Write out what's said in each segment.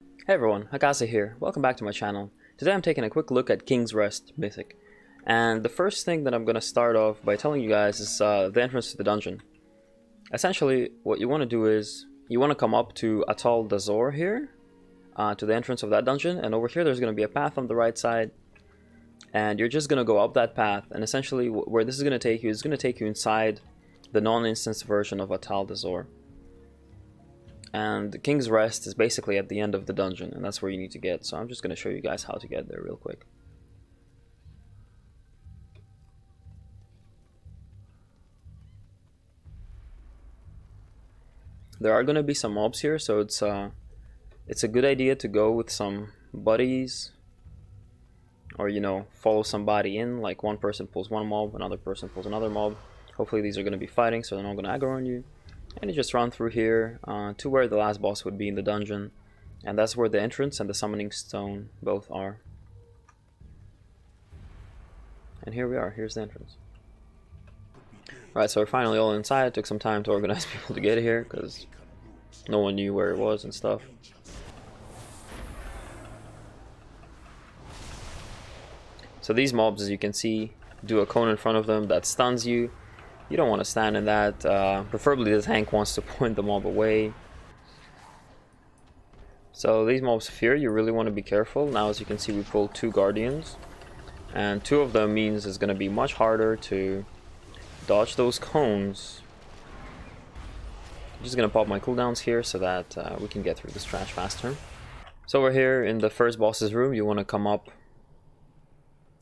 Hey everyone, Hakase here. Welcome back to my channel. Today I'm taking a quick look at King's Rest Mythic. And the first thing that I'm going to start off by telling you guys is the entrance to the dungeon. Essentially, what you want to do is, you want to come up to Untitled Chapter here, to the entrance of that dungeon, and over here there's going to be a path on the right side. And you're just going to go up that path, and essentially where this is going to take you is going to take you inside the non-instance version of Untitled Chapter. And King's Rest is basically at the end of the dungeon, and that's where you need to get. So I'm just going to show you guys how to get there real quick. There are going to be some mobs here, so it's a good idea to go with some buddies, or follow somebody in. Like one person pulls one mob, another person pulls another mob. Hopefully these are going to be fighting, so they're not going to aggro on you. And you just run through here to where the last boss would be in the dungeon, and that's where the entrance and the summoning stone both are. And here we are, here's the entrance. Right, so we're finally all inside. It took some time to organize people to get here because no one knew where it was and stuff. So these mobs, as you can see, do a cone in front of them that stuns you. You don't want to stand in that. Preferably the tank wants to point the mob away. So these mobs fear, you really want to be careful. Now as you can see, we pulled 2 guardians, and 2 of them means it's going to be much harder to dodge those cones. I'm just going to pop my cooldowns here so that we can get through this trash faster. So we're here in the first boss's room. You want to come up.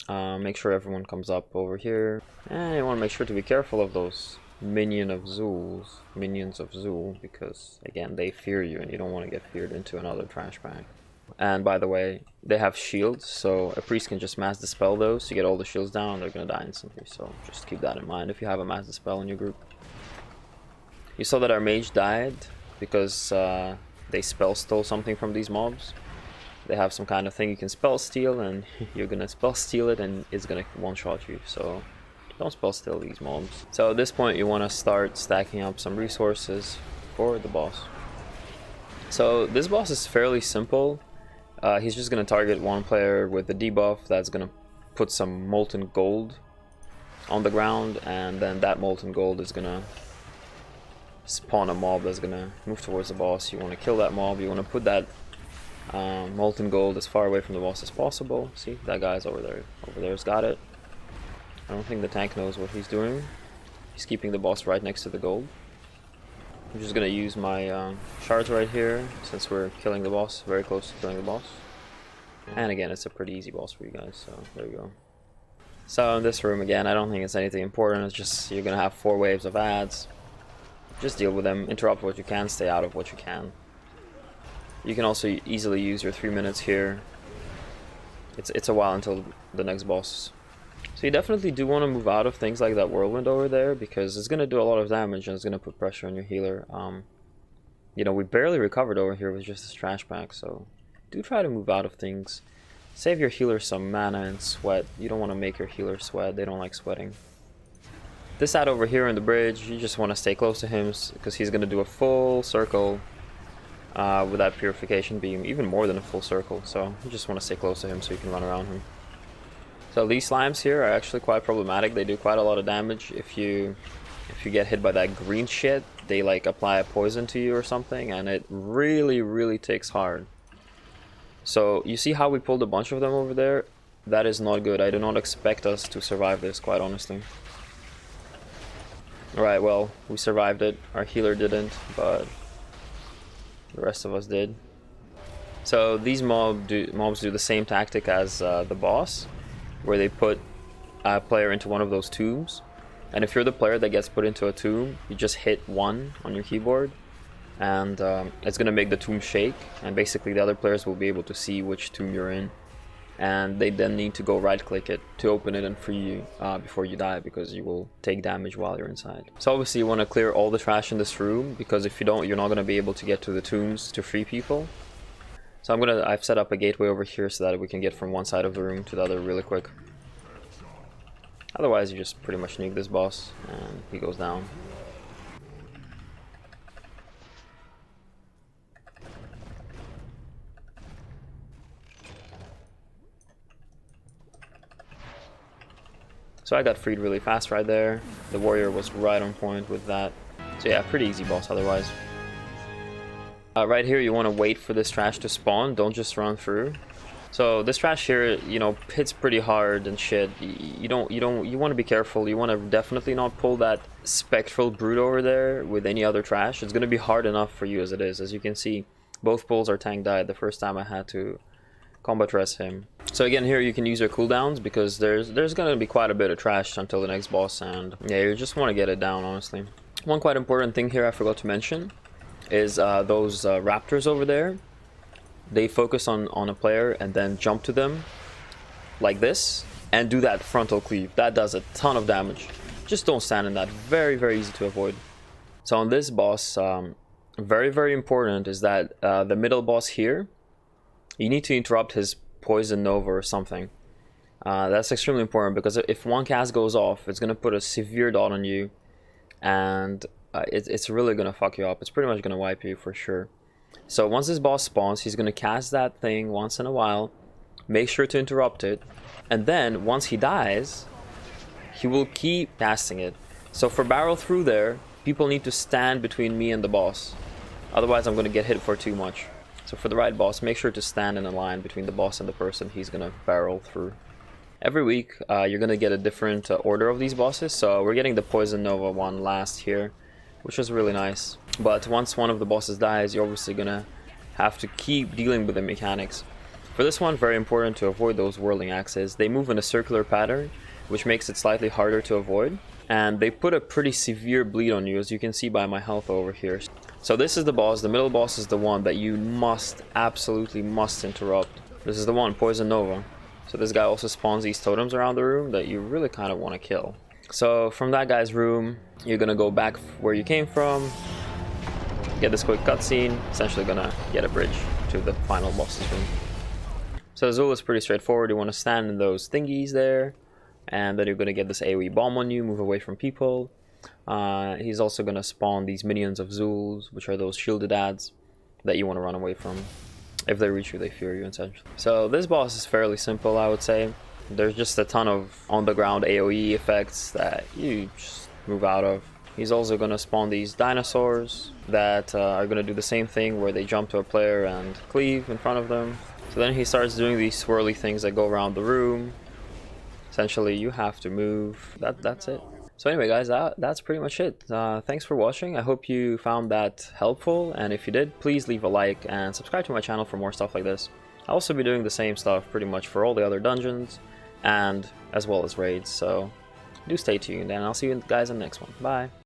Make sure everyone comes up over here, and you want to make sure to be careful of those minions of Zul, because again they fear you and you don't want to get feared into another trash bag. And by the way, they have shields, so a priest can just mass dispel those to get all the shields down. They're gonna die instantly, so just keep that in mind if you have a mass dispel in your group. You saw that our mage died because they spell stole something from these mobs. They have some kind of thing you can spell steal, and you're gonna spell steal it and it's gonna one-shot you, so don't spell steal these mobs. So at this point you want to start stacking up some resources for the boss. So this boss is fairly simple. He's just gonna target one player with the debuff that's gonna put some molten gold on the ground, and then that molten gold is gonna spawn a mob that's gonna move towards the boss. You want to kill that mob, you want to put that molten gold as far away from the boss as possible. See, that guy's over there's got it. I don't think the tank knows what he's doing. He's keeping the boss right next to the gold. I'm just gonna use my shards right here since we're killing the boss, very close to killing the boss. And again, it's a pretty easy boss for you guys, so there you go. So in this room again, I don't think it's anything important. It's just you're gonna have 4 waves of ads. Just deal with them, interrupt what you can, stay out of what you can. You can also easily use your 3 minutes here. It's a while until the next boss. So you definitely do want to move out of things like that whirlwind over there, because it's going to do a lot of damage and it's going to put pressure on your healer. We barely recovered over here with just this trash pack, so do try to move out of things. Save your healer some mana and sweat. You don't want to make your healer sweat, they don't like sweating. This ad over here on the bridge, you just want to stay close to him because he's going to do a full circle. With that purification beam, even more than a full circle, so you just want to stay close to him so you can run around him. So these slimes here are actually quite problematic. They do quite a lot of damage. If you get hit by that green shit, they like apply a poison to you or something, and it really ticks hard. So you see how we pulled a bunch of them over there? That is not good. I do not expect us to survive this, quite honestly. Alright, well, we survived it. Our healer didn't, but the rest of us did. So these mobs do the same tactic as the boss, where they put a player into one of those tubes, and if you're the player that gets put into a tomb, you just hit 1 on your keyboard, and it's gonna make the tomb shake, and basically the other players will be able to see which tomb you're in, and they then need to go right click it to open it and free you before you die, because you will take damage while you're inside. So obviously you want to clear all the trash in this room, because if you don't, you're not going to be able to get to the tombs to free people. So I've set up a gateway over here so that we can get from one side of the room to the other really quick. Otherwise you just pretty much nuke this boss and he goes down. So I got freed really fast right there. The warrior was right on point with that. So yeah, pretty easy boss otherwise. Right here, you want to wait for this trash to spawn. Don't just run through. So this trash here, you know, hits pretty hard and shit. You want to be careful. You want to definitely not pull that spectral brute over there with any other trash. It's going to be hard enough for you as it is. As you can see, both pulls are tank died the first time I had to combat res him. So again, here you can use your cooldowns because there's going to be quite a bit of trash until the next boss, and yeah, you just want to get it down, honestly. One quite important thing here I forgot to mention is those raptors over there. They focus on a player and then jump to them like this and do that frontal cleave. That does a ton of damage. Just don't stand in that. Very, very easy to avoid. So on this boss, very, very important is that the middle boss here, you need to interrupt his poison nova or something. That's extremely important because if one cast goes off, it's going to put a severe dot on you, and it's really going to fuck you up. It's pretty much going to wipe you for sure. So once this boss spawns, he's going to cast that thing once in a while. Make sure to interrupt it. And then once he dies, he will keep casting it. So for barrel through there, people need to stand between me and the boss. Otherwise I'm going to get hit for too much. So for the right boss, make sure to stand in a line between the boss and the person he's going to barrel through. Every week you're going to get a different order of these bosses. So we're getting the Poison Nova one last here, which was really nice. But once one of the bosses dies, you're obviously going to have to keep dealing with the mechanics. For this one, very important to avoid those whirling axes. They move in a circular pattern, which makes it slightly harder to avoid. And they put a pretty severe bleed on you, as you can see by my health over here. So this is the boss. The middle boss is the one that you must, absolutely must interrupt. This is the one, Poison Nova. So this guy also spawns these totems around the room that you really kind of want to kill. So from that guy's room, you're going to go back where you came from, get this quick cutscene, essentially going to get a bridge to the final boss's room. So Azul is pretty straightforward. You want to stand in those thingies there, and then you're going to get this AoE bomb on you, move away from people. He's also going to spawn these minions of Zuls, which are those shielded ads that you want to run away from. If they reach you, they fear you, essentially. So this boss is fairly simple, I would say. There's just a ton of on-the-ground AoE effects that you just move out of. He's also going to spawn these dinosaurs that are going to do the same thing, where they jump to a player and cleave in front of them. So then he starts doing these swirly things that go around the room. Essentially, you have to move. That's it. So anyway, guys, that's pretty much it. Thanks for watching. I hope you found that helpful, and if you did, please leave a like and subscribe to my channel for more stuff like this. I'll also be doing the same stuff pretty much for all the other dungeons, and as well as raids, so do stay tuned, and I'll see you guys in the next one. Bye!